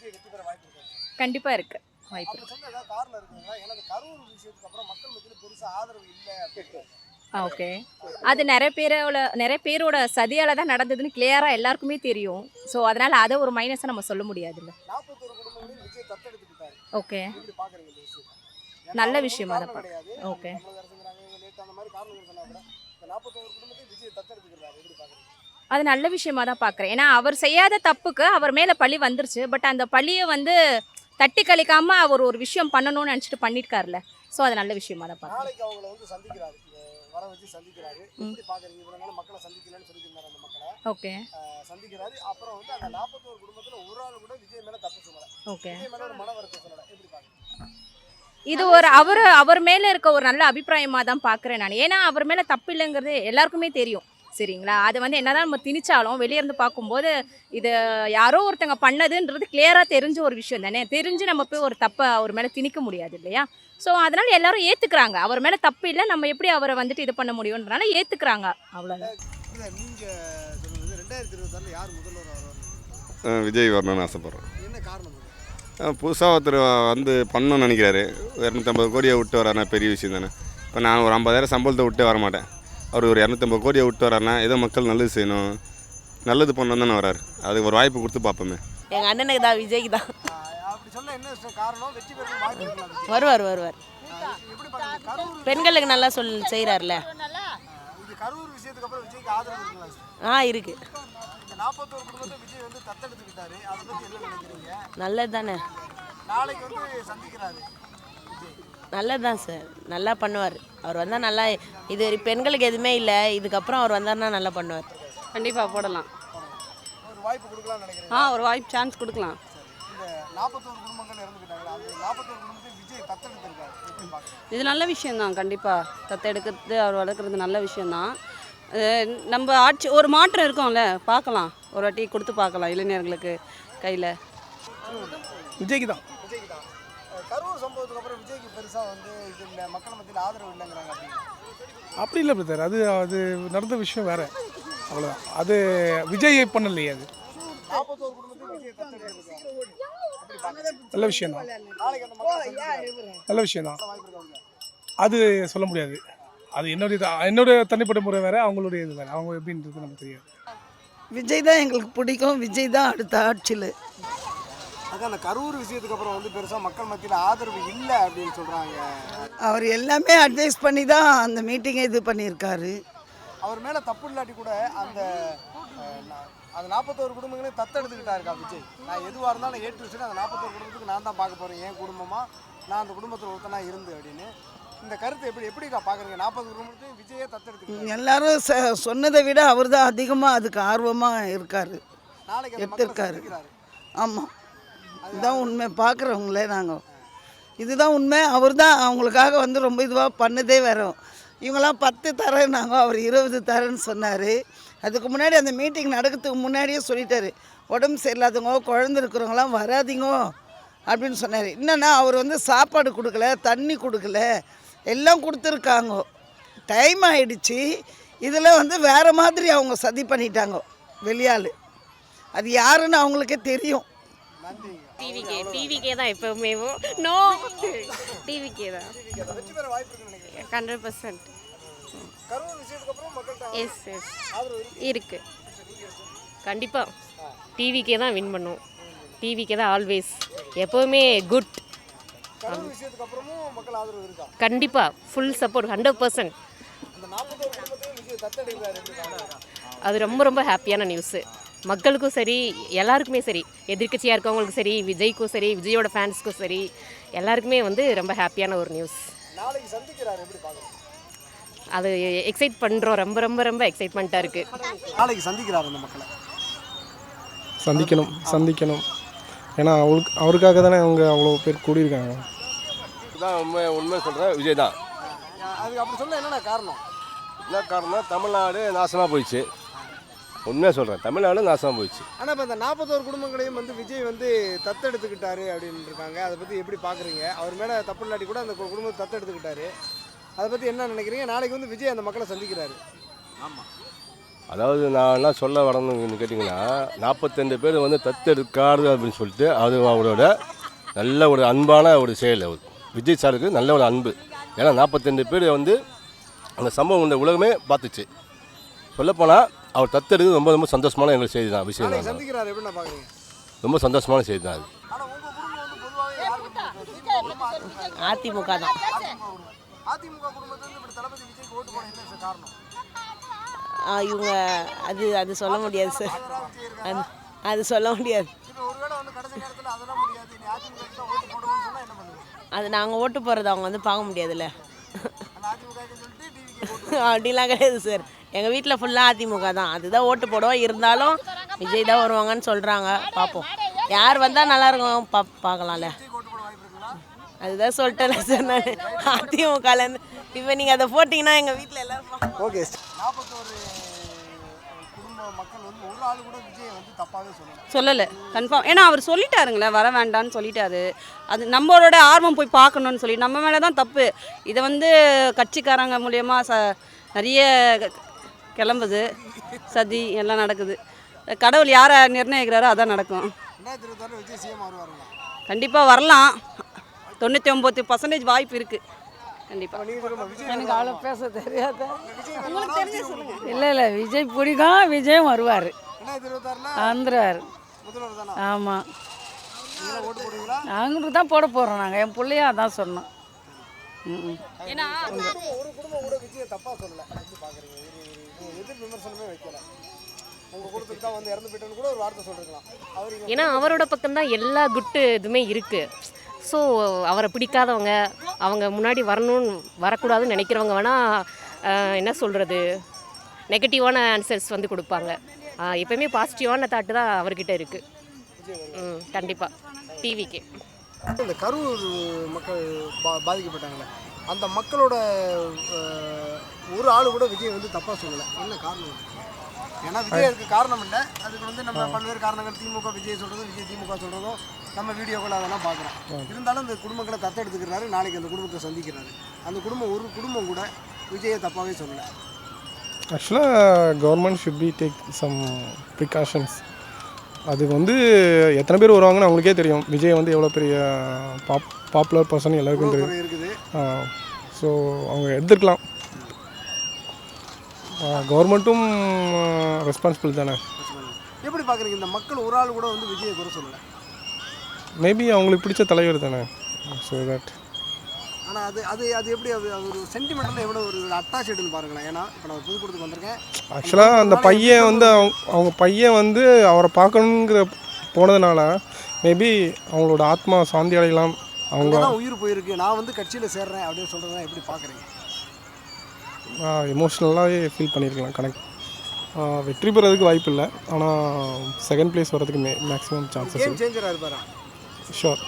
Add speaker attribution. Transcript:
Speaker 1: விஜய் வெற்றி பெற வாய்ப்பு இருக்கு?
Speaker 2: கண்டிப்பா இருக்கு, வாய்ப்பு
Speaker 1: அப்படி சொன்னா ஏதாவது காரணம் இருக்குங்களா? ஏன்னா இந்த கரூர் விஷயத்துக்கு அப்புறம் மக்கள் மத்தியில பெருசா ஆதரவு இல்லை அப்படின்னு.
Speaker 2: ஓகே. அது நிறைய பேரோட சதியால தான் நடந்ததுன்னு கிளியரா எல்லாருக்குமே தெரியும். ஸோ அதனால அதை ஒரு மைனஸை நம்ம சொல்ல முடியாதுல்ல.
Speaker 1: 41 குடும்பங்களையும் விஜய் தத்தெடுத்துக்கிட்டாரு.
Speaker 2: ஓகே,
Speaker 1: எப்படி பாக்குறீங்க இந்த விஷயம்?
Speaker 2: நல்ல
Speaker 1: அவர்
Speaker 2: விஷயமா தான்
Speaker 1: காரணம்
Speaker 2: பார்க்குறேன்.
Speaker 1: கிடையாது.
Speaker 2: ஓகே,
Speaker 1: தமிழக அரசுங்கிறாங்க, இவங்க நேத்து அந்த மாதிரி காரணங்கள் சொன்னா கூட இந்த 41 குடும்பத்தையும் விஜய் தத்தெடுத்துக்கிறாரு. எப்படி பாக்குறீங்க?
Speaker 2: அது நல்ல விஷயமா தான் பார்க்குறேன். ஏன்னா அவர் செய்யாத தப்புக்கு அவர் மேலே பழி வந்துருச்சு. பட் அந்த பழியை வந்து தட்டி கழிக்காம அவர் ஒரு விஷயம் பண்ணணும்னு நினச்சிட்டு பண்ணியிருக்காருல்ல. ஸோ அது நல்ல விஷயமா தான் பார்க்குறேன்.
Speaker 1: நாளைக்கு அவங்கள வந்து சந்திக்கிறாரு, வர வச்சு சந்திக்கிறாரு. எப்படி பாக்குறீங்க? இவ்வளவு நாள் மக்களை சந்திக்கலன்னு சொல்லியிருந்தாரு, அந்த மக்களை
Speaker 2: ஓகே
Speaker 1: சந்திக்கிறாரு. அப்புறம் வந்து அந்த 41 குடும்பத்துல ஒரு ஆள் கூட விஜய் மேல தப்பு சொல்லல,
Speaker 2: ஓகே.
Speaker 1: விஜய் மேல ஒரு மன வருத்தம் சொல்லல. எப்படி பாக்குறீங்க?
Speaker 2: இது ஒரு அவர் மேலே இருக்க ஒரு நல்ல அபிப்பிராயமாக தான் பார்க்குறேன் நான். ஏன்னா அவர் மேலே தப்பு இல்லைங்கிறது எல்லாருக்குமே தெரியும், சரிங்களா? அது வந்து என்னதான் நம்ம திணிச்சாலும் வெளியே இருந்து பார்க்கும்போது இது யாரோ ஒருத்தங்க பண்ணதுன்றது கிளியராக தெரிஞ்ச ஒரு விஷயம் தானே. தெரிஞ்சு நம்ம போய் ஒரு தப்பை அவர் மேலே திணிக்க முடியாது இல்லையா? ஸோ அதனால் எல்லாரும் ஏற்றுக்கிறாங்க, அவர் மேலே தப்பு இல்லை, நம்ம எப்படி அவரை வந்துட்டு இது பண்ண முடியுன்றனால ஏற்றுக்கிறாங்க, அவ்வளோதான்.
Speaker 1: இல்ல, நீங்க சொல்றது 2026 யார் முதல்வர் வருவாங்க?
Speaker 3: விஜய் வரணும்னு ஆசைப்பட்றேன்.
Speaker 1: என்ன காரணம்?
Speaker 3: புதுசாக ஒருத்தர் வந்து பண்ணணும்னு நினைக்கிறாரு. 250 கோடியை விட்டு வரானா பெரிய விஷயம் தானே. இப்போ நான் ஒரு 50,000 சம்பளத்தை விட்டு வர மாட்டேன். அவர் ஒரு 250 கோடியை விட்டு வராருன்னா ஏதோ மக்கள் நல்லது செய்யணும், நல்லது பண்ணணும் தானே வராரு. அதுக்கு ஒரு வாய்ப்பு கொடுத்து பார்ப்போமே.
Speaker 4: எங்கள் அண்ணனுக்கு தான், விஜய்க்கு தான்.
Speaker 1: அப்படி சொன்னா என்ன காரணம்? வெற்றி பெற வாய்ப்பு இருக்கலாம்.
Speaker 4: வருவார்.
Speaker 1: எப்படி பாக்குறீங்க? கரூர்
Speaker 4: பெண்களுக்கு நல்லா செய்கிறார்ல.
Speaker 1: இது கரூர் விஷயத்துக்கு அப்புறம் விஜய்க்கு ஆதரவு இருக்குங்களா?
Speaker 4: இருக்கு.
Speaker 1: இந்த 41 குடும்பத்தை விஜய் வந்து தத்தெடுத்துக்கிட்டாரு, அதை பத்தி என்ன நினைக்கிறீங்க?
Speaker 4: நல்லது தானே.
Speaker 1: நாளைக்கு வந்து சந்திக்கிறாரு விஜய்.
Speaker 4: நல்லது தான் சார், நல்லா பண்ணுவார். அவர் வந்தால் நல்லா, இது பெண்களுக்கு எதுவுமே இல்லை, இதுக்கப்புறம் அவர் வந்தார்னா நல்லா பண்ணுவார்.
Speaker 5: கண்டிப்பாக போடலாம்.
Speaker 1: ஒரு வாய்ப்பு கொடுக்கலாம்னு நினைக்கிறேன்.
Speaker 5: ஒரு வாய்ப்பு சான்ஸ் கொடுக்கலாம்.
Speaker 1: இந்த 41 குடும்பங்கள் இறந்துக்கிட்டாங்களா, அந்த 41 குடும்பத்தை விஜய் தத்தெடுத்திருக்காரு. எப்படி பாக்குறீங்க?
Speaker 5: இது நல்ல விஷயம்தான். கண்டிப்பாக தத்தெடுக்கிறது, அவர் வளர்க்குறது நல்ல விஷயந்தான். நம்ம ஆட்சி ஒரு மாற்றம் இருக்கும்ல, பார்க்கலாம், ஒரு வாட்டி கொடுத்து பார்க்கலாம் இளைஞர்களுக்கு கையில்.
Speaker 6: விஜய்க்கு தான்.
Speaker 1: விஜய்க்கு தான். கரூர் சம்பவத்துக்கு அப்புறம் விஜய்க்கு பெருசா வந்து இது இல்லை, மக்கள் மத்தியில் ஆதரவு இல்லைங்கிறாங்க. அப்படின்னு
Speaker 6: அப்படி இல்லை பிரதர், அது நடந்த விஷயம் வேறு, அவ்வளோதான். அது விஜய் பண்ணலையே, அது
Speaker 1: 41 குடும்பத்தையும் விஜய் தத்தெடுத்திருக்காரு. எப்படி பாக்குறீங்க?
Speaker 6: நல்ல விஷயந்தான்.
Speaker 1: நாளைக்கு அந்த மக்கள் சந்திக்கிறாரு.
Speaker 6: நல்ல விஷயந்தான்.
Speaker 1: வாய்ப்பு இருக்காங்க.
Speaker 6: அது சொல்ல முடியாது. அது என்னுடைய தனிப்பட்ட முறை வேறு, அவங்களுடைய இது வேறு. அவங்க எப்படின்றது நமக்கு தெரியாது.
Speaker 7: விஜய் தான் எங்களுக்கு பிடிக்கும். விஜய் தான் அடுத்த ஆட்சியில்.
Speaker 1: அதான் அந்த கரூர் விஷயத்துக்கு அப்புறம் வந்து பெருசா மக்கள் மத்தியில் ஆதரவு இல்லை அப்படின்னு சொல்றாங்க.
Speaker 7: அவர் எல்லாமே அட்வைஸ் பண்ணி தான் அந்த மீட்டிங்கை இது பண்ணியிருக்காரு.
Speaker 1: அவர் மேல தப்பு இல்லாட்டி கூட அந்த அந்த 41 குடும்பங்களையும் தத்தெடுத்துக்கிட்டாருக்கா விஜய். நான் எதுவாக இருந்தாலும் ஏற்று வச்சுட்டு அந்த 41 குடும்பத்துக்கு நான் தான் பார்க்க போறேன், என் குடும்பமா, நான் அந்த குடும்பத்தில் ஒருத்தனா இருந்து அப்படின்னு. இந்த கருத்தை எப்படிக்கா பார்க்குறீங்க? 40 குடும்பத்தையும் விஜயே தத்தெடுத்துக்கிட்டாரு.
Speaker 7: எல்லாரும் சொன்னதை விட அவர் தான் அதிகமாக அதுக்கு ஆர்வமாக இருக்கார்,
Speaker 1: நாளைக்கு அந்த மக்கள்
Speaker 7: எடுத்திருக்காரு.
Speaker 1: சந்திக்கிறாரு.
Speaker 7: ஆமாம், இதுதான் உண்மை. பார்க்குறவங்களே நாங்கள் இதுதான் உண்மை. அவர் தான் அவங்களுக்காக வந்து ரொம்ப இதுவாக பண்ணதே வரோம். இவங்களாம் 10 தரேன்னாங்க, அவர் 20 தரேன்னு சொன்னார். அதுக்கு முன்னாடி அந்த மீட்டிங் நடக்கிறதுக்கு முன்னாடியே சொல்லிட்டாரு, உடம்பு சரியில்லாதவங்க, குழந்தை இருக்கிறவங்களாம் வராதிங்க அப்படின்னு சொன்னார். என்னென்னா அவர் வந்து சாப்பாடு கொடுக்கல, தண்ணி கொடுக்கல, எல்லாம் கொடுத்துருக்காங்க. டைம் ஆகிடுச்சு. இதில் வந்து வேறு மாதிரி அவங்க சதி பண்ணிட்டாங்க வெளியால். அது யாருன்னு அவங்களுக்கே தெரியும்.
Speaker 8: டிவிக்கே தான் எப்பவுமே. நோ, டிவிக்கே தான்.
Speaker 1: வெற்றி பெற வாய்ப்பு இருக்குன்னு நினைக்கிறேன்.
Speaker 8: 100%.
Speaker 1: கரூர் விஷயத்துக்கு அப்புறம் மக்கள்கிட்ட
Speaker 8: எஸ்
Speaker 1: ஆதரவு
Speaker 8: இருக்கு. கண்டிப்பாக டிவிக்கே தான் வின் பண்ணும். டிவிக்கே தான் ஆல்வேஸ், எப்போவுமே குட்.
Speaker 1: கரூர் விஷயத்துக்கு அப்புறமும் மக்கள் ஆதரவு இருக்கா?
Speaker 8: கண்டிப்பாக ஃபுல் சப்போர்ட், 100%.
Speaker 1: அந்த 41 குடும்பத்தையும் விஜய் தத்தெடுக்கிறாரு.
Speaker 8: அது ரொம்ப ரொம்ப ஹாப்பியான நியூஸு. மக்களுக்கும் சரி, எல்லாருக்குமே சரி, எதிர்க்கட்சியாக இருக்கவங்களுக்கும் சரி, விஜய்க்கும் சரி, விஜயோட ஃபேன்ஸுக்கும் சரி, எல்லாருக்குமே வந்து ரொம்ப ஹாப்பியான ஒரு நியூஸ்.
Speaker 1: நாளைக்கு சந்திக்கிறாரு, எப்படி பார்க்குறீங்க?
Speaker 8: அது எக்ஸைட் பண்ணுறோம், ரொம்ப ரொம்ப ரொம்ப எக்ஸைட்மெண்ட்டாக இருக்குது.
Speaker 1: நாளைக்கு சந்திக்கிறாரு அந்த மக்களை.
Speaker 6: சந்திக்கணும். ஏன்னா அவருக்காக தானே அவங்க அவ்வளோ பேர் கூடியிருக்காங்க.
Speaker 9: தான் உண்மை சொல்கிறேன், விஜய் தான்.
Speaker 1: அதுக்கு அப்படி சொல்ல என்னென்ன காரணம்?
Speaker 9: என்ன காரணம்? தமிழ்நாடு நாசமாக போயிடுச்சு. உண்மையாக சொல்கிறேன், தமிழ்நாடு நாசமாக போயிடுச்சு.
Speaker 1: ஆனால் இப்போ இந்த 41 குடும்பங்களையும் வந்து விஜய் வந்து தத்தெடுத்துக்கிட்டாரு அப்படின்னு இருக்காங்க. அதை பற்றி எப்படி பார்க்குறீங்க? அவர் மேலே தப்பு இல்லாட்டி கூட அந்த குடும்பத்தை தத்தெடுத்துக்கிட்டாரு, அதை பற்றி என்ன நினைக்கிறீங்க? நாளைக்கு வந்து விஜய் அந்த மக்களை சந்திக்கிறாரு.
Speaker 9: ஆமாம், அதாவது நான் என்ன சொல்ல வரணும்னு கேட்டிங்கன்னா 42 பேர் வந்து தத்தெடுக்காது அப்படின்னு சொல்லிட்டு அது அவரோட நல்ல ஒரு அன்பான ஒரு செயல். அவர் விஜய் சாருக்கு நல்ல ஒரு அன்பு. ஏன்னா 42 பேர் வந்து அந்த சம்பவம் இந்த உலகமே பார்த்துச்சு. சொல்லப்போனால் அவர் தத்தெடுக்கிறது ரொம்ப ரொம்ப சந்தோஷமான எங்களுக்கு செய்தி தான், விஷயம் தான்.
Speaker 1: சந்திக்கிறாரு எப்படின்னா பார்க்குறீங்க?
Speaker 9: ரொம்ப சந்தோஷமான செய்தி தான் அது.
Speaker 1: ஆனால் உங்கள் குடும்பம் வந்து பொதுவாகவே யாருக்கு
Speaker 4: அதிமுக தான்.
Speaker 1: அதிமுக குடும்பத்துலேருந்து இப்படி தளபதி விஜய்க்கு ஓட்டு போட என்ன சார் காரணம்?
Speaker 4: இவங்க அது சொல்ல முடியாது சார். அது சொல்ல முடியாது.
Speaker 1: இப்போ ஒருவேளை வந்து கடைசி நேரத்தில் அதெல்லாம் முடியாது, நீ அதிமுக தான் ஓட்டு போடணும்னு சொன்னால் என்ன பண்ணுவீங்க?
Speaker 4: அது நாங்கள் ஓட்டு போடுறது அவங்க வந்து பார்க்க முடியாதுல்ல.
Speaker 1: அந்த அதிமுகன்னு சொல்லிட்டு டிவிக்கு
Speaker 4: அப்படிலாம் கிடையாது சார். எங்கள் வீட்டில் ஃபுல்லாக அதிமுக தான். அதுதான் ஓட்டு போடுவோம். இருந்தாலும் விஜய் தான் வருவாங்கன்னு சொல்கிறாங்க. பார்ப்போம், யார் வந்தால் நல்லாயிருக்கும் பார்க்கலாம்ல.
Speaker 1: ஓட்டு போட வாய்ப்பு இருக்குங்களா?
Speaker 4: அதுதான் சொல்லிட்டேன்ல சார் நான் அதிமுகலேருந்து. இப்போ நீங்கள் அதை போட்டிங்கன்னா எங்கள் வீட்டில் எல்லோரும்
Speaker 1: ஓகே. 41 குடும்ப மக்கள் வந்து ஒரு ஆள் கூட விஜயை வந்து தப்பாகவே சொல்லலாம்.
Speaker 5: சொல்லலை கன்ஃபார்ம். ஏன்னா அவர் சொல்லிட்டாருங்களே, வர வேண்டான்னு சொல்லிட்டாரு. அது நம்மளோட ஆர்வம் போய் பார்க்கணுன்னு சொல்லி நம்ம மேலே தான் தப்பு. இதை வந்து கட்சிக்காரங்க மூலயமா நிறைய கிளம்புது, சதி எல்லாம் நடக்குது. கடவுள் யாரை நிர்ணயிக்கிறாரோ அதான் நடக்கும்.
Speaker 1: 2026 விஜய் சிஎம் வருவாருங்களா?
Speaker 5: கண்டிப்பாக வரலாம். 99% வாய்ப்பு இருக்குது கண்டிப்பாக.
Speaker 1: நீங்கள் சொல்லுங்கள், விஜய்
Speaker 10: எனக்கு அவ்வளோ பேச தெரியாது.
Speaker 1: உங்களுக்கு தெரிஞ்ச சொல்லுங்கள்.
Speaker 10: இல்லை விஜய் பிடிக்கும், விஜயும் வருவார்.
Speaker 1: 2026
Speaker 10: வந்துடுவார்.
Speaker 1: முதல்வர் தானே?
Speaker 10: ஆமாம்,
Speaker 1: நீங்களும் ஓட்டு போடுவீங்களா?
Speaker 10: அவங்களுக்கு தான் போட போகிறோம். நாங்கள் என் பிள்ளையும் அதான் சொன்னோம்.
Speaker 5: ஏன்னா
Speaker 1: ஒரு குடும்பம் கூட விஜயை தப்பாக சொல்லலை. எப்படி பார்க்குறீங்க? ஒரு எதிர் விமர்சனமே வைக்கல. உங்கள் குடும்பத்துக்கு தான் வந்து இறந்து போயிட்டோன்னு கூட ஒரு வார்த்தை சொல்லிருக்கலாம். அவர்
Speaker 8: ஏன்னா அவரோட பக்கம்தான் எல்லா குட்டு இதுவுமே இருக்குது. ஸோ அவரை பிடிக்காதவங்க, அவங்க முன்னாடி வரக்கூடாதுன்னு நினைக்கிறவங்க வேணால் என்ன சொல்கிறது, நெகட்டிவான ஆன்சர்ஸ் வந்து கொடுப்பாங்க. எப்போயுமே பாசிட்டிவான தாட்டு தான் அவர்கிட்ட இருக்குது. கண்டிப்பாக டிவிக்கு.
Speaker 1: இந்த கரூர் மக்கள் பாதிக்கப்பட்டாங்களே, அந்த மக்களோட ஒரு ஆள் கூட விஜய் வந்து தப்பாக சொல்லலை. என்ன காரணம்? ஏன்னா விஜய் அதுக்கு காரணம் இல்லை. அதுக்கு வந்து நம்ம பல்வேறு காரணங்கள், திமுக விஜய் சொல்கிறதும் விஜய் திமுக சொல்கிறதும் நம்ம வீடியோக்கள் அதெல்லாம் பார்க்குறோம். இருந்தாலும் இந்த குடும்பங்களை தத்தெடுத்துக்கிறாரு. நாளைக்கு அந்த குடும்பத்தை சந்திக்கிறாரு. அந்த குடும்பம் ஒரு குடும்பம் கூட விஜயை தப்பாகவே சொல்லலை.
Speaker 6: ஆக்சுவலாக government should be take some precautions. அது வந்து எத்தனை பேர் வருவாங்கன்னு அவங்களுக்கே தெரியும். விஜய் வந்து எவ்வளோ பெரிய பாப்புலர் பர்சன் எல்லாருக்கும் தெரியும்.
Speaker 1: இருக்குது.
Speaker 6: ஸோ அவங்க எடுத்துருக்கலாம். கவர்மெண்ட்டும் ரெஸ்பான்சிபிள் தானே.
Speaker 1: எப்படி பார்க்குறீங்க? இந்த மக்கள் ஒரு ஆள் கூட வந்து விஜயை குறை சொல்லலை.
Speaker 6: மேபி அவங்களுக்கு பிடிச்ச தலைவர் தானே. So that.
Speaker 1: ஆனால் அது எப்படி அது ஒரு சென்டிமெண்டலில் எவ்வளோ ஒரு அட்டாச்சுன்னு பாருங்களேன். ஏன்னா இப்போ நான் புதுக்கூடத்துக்கு வந்திருக்கேன்.
Speaker 6: ஆக்சுவலாக அந்த பையன் வந்து அவங்க பையன் வந்து அவரை பார்க்கணுங்கிற போனதுனால மேபி அவங்களோட ஆத்மா சாந்தி அடையலாம். அவங்க
Speaker 1: உயிர் போயிருக்கு, நான் வந்து கட்சியில் சேர்றேன் அப்படின்னு சொல்கிறதா எப்படி பார்க்குறீங்க?
Speaker 6: எமோஷ்னலாகவே ஃபீல் பண்ணியிருக்கலாம். கனெக்ட் வெற்றி பெறதுக்கு வாய்ப்பு இல்லை. ஆனால் செகண்ட் பிளேஸ் வர்றதுக்கு மேக்ஸிமம் சான்சஸ்.
Speaker 1: சேஞ்சராக இருப்பாரா?
Speaker 6: ஷோர்.